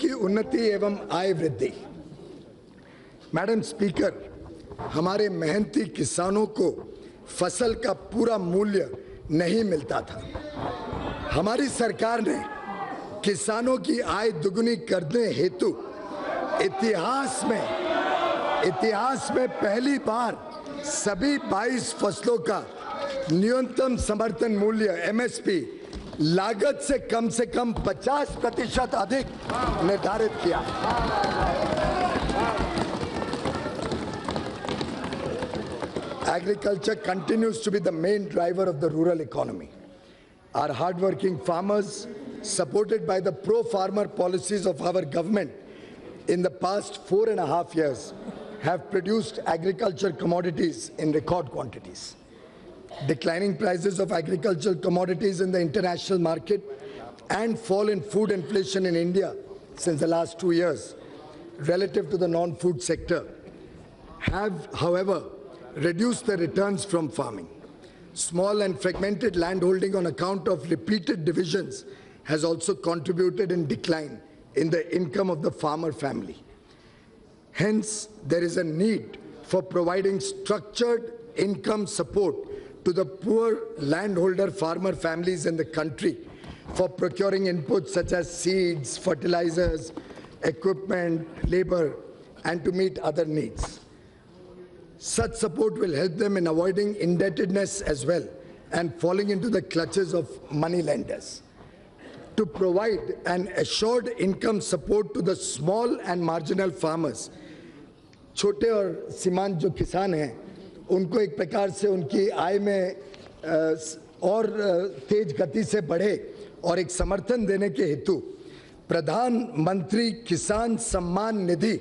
की उन्नति एवं आय वृद्धि। मैडम स्पीकर, हमारे मेहनती किसानों को फसल का पूरा मूल्य नहीं मिलता था। हमारी सरकार ने किसानों की आय दुगुनी करने हेतु इतिहास में पहली बार सभी 22 फसलों का न्यूनतम समर्थन मूल्य एमएसपी लागत से कम 50% अधिक निर्धारित किया। Agriculture continues to be the main driver of the rural economy. Our hard-working farmers, supported by the pro-farmer policies of our government in the past 4.5 years, have produced agriculture commodities in record quantities. Declining prices of agricultural commodities in the international market and fall in food inflation in India since the last 2 years relative to the non-food sector have, however, reduced the returns from farming. Small and fragmented landholding on account of repeated divisions has also contributed in decline in the income of the farmer family. Hence, there is a need for providing structured income support to the poor landholder farmer families in the country for procuring inputs such as seeds, fertilizers, equipment, labor, and to meet other needs. Such support will help them in avoiding indebtedness as well and falling into the clutches of money lenders. To provide an assured income support to the small and marginal farmers, छोटे और सीमांत जो किसान हैं, उनको एक प्रकार से उनकी आय में और तेज गति से बढ़े और एक समर्थन देने के हेतु प्रधानमंत्री किसान सम्मान निधि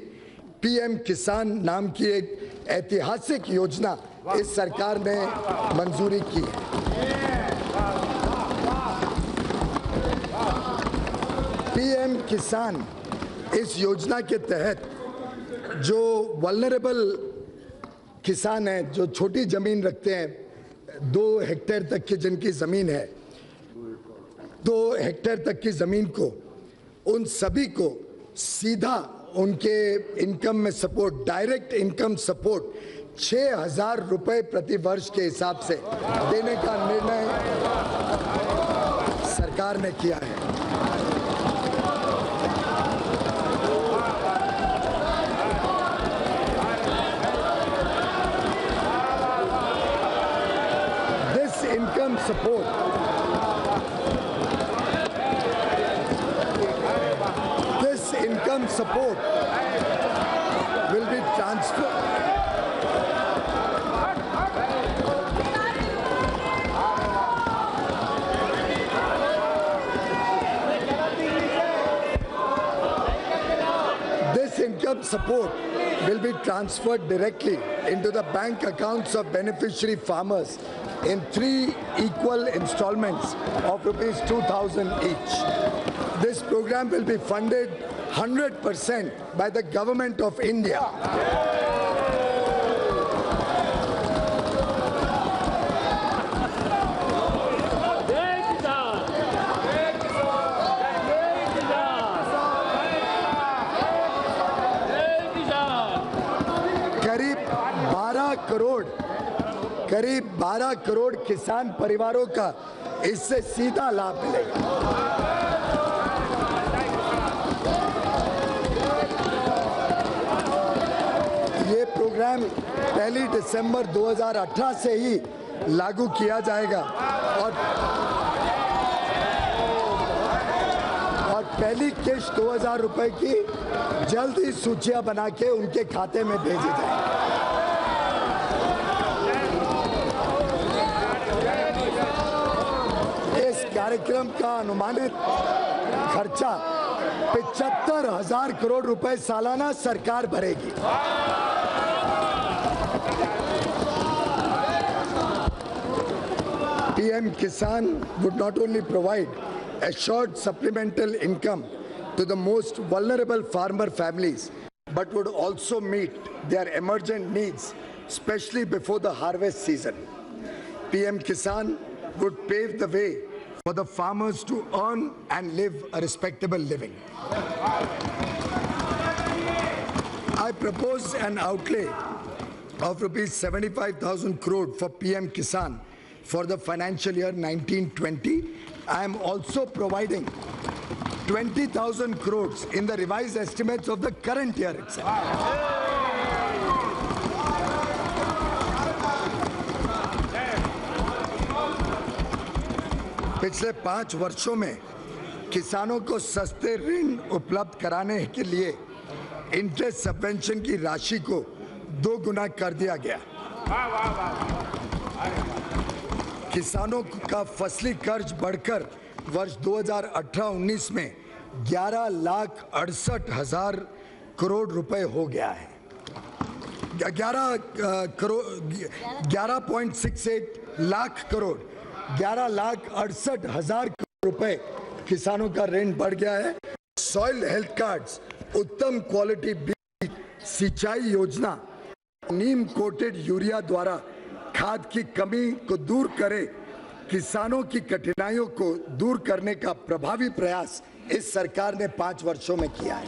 पीएम किसान नाम की एक ऐतिहासिक योजना इस सरकार ने मंजूरी की है। पीएम किसान इस योजना के तहत जो वल्नरेबल किसान हैं, जो छोटी जमीन रखते हैं, 2 हेक्टेयर तक की जिनकी जमीन है, 2 हेक्टेयर तक की जमीन को, उन सभी को सीधा उनके इनकम में सपोर्ट, डायरेक्ट इनकम सपोर्ट 6,000 रुपए प्रति वर्ष के हिसाब से देने का निर्णय सरकार ने किया है। This income support will be transferred. This income support will be transferred directly into the bank accounts of beneficiary farmers in 3 equal installments of rupees 2,000 each. This program will be funded 100% by the government of India. करीब 12 करोड़ किसान परिवारों का इससे सीधा लाभ मिलेगा। ये programme 1 दिसंबर 2018 से ही लागू किया जाएगा और पहली किश्त 2,000 रुपए की जल्द ही सूचियां बना के उनके खाते में भेजी जाएगी। कार्यक्रम का अनुमानित खर्चा 75,000 करोड़ रुपए सालाना सरकार भरेगी। PM Kisan would not only provide assured supplemental income to the most vulnerable farmer families, but would also meet their emergent needs, especially before the harvest season. PM Kisan would pave the way for the farmers to earn and live a respectable living. I propose an outlay of rupees 75,000 crore for PM Kisan for the financial year 1920. I am also providing 20,000 crores in the revised estimates of the current year itself. पिछले 5 वर्षों में किसानों को सस्ते ऋण उपलब्ध कराने के लिए इंटरेस्ट सबवेंशन की राशि को 2 गुना कर दिया गया। किसानों का फसली कर्ज बढ़कर वर्ष 2018-19 में 11,68,000 करोड़ रुपए हो गया है। 11.68 लाख करोड़ 11,68,000 करोड़ रुपए किसानों का ऋण बढ़ गया है। सॉइल हेल्थ कार्ड्स, उत्तम क्वालिटी बीज, सिंचाई योजना, नीम कोटेड यूरिया द्वारा खाद की कमी को दूर करे, किसानों की कठिनाइयों को दूर करने का प्रभावी प्रयास इस सरकार ने 5 वर्षों में किया है।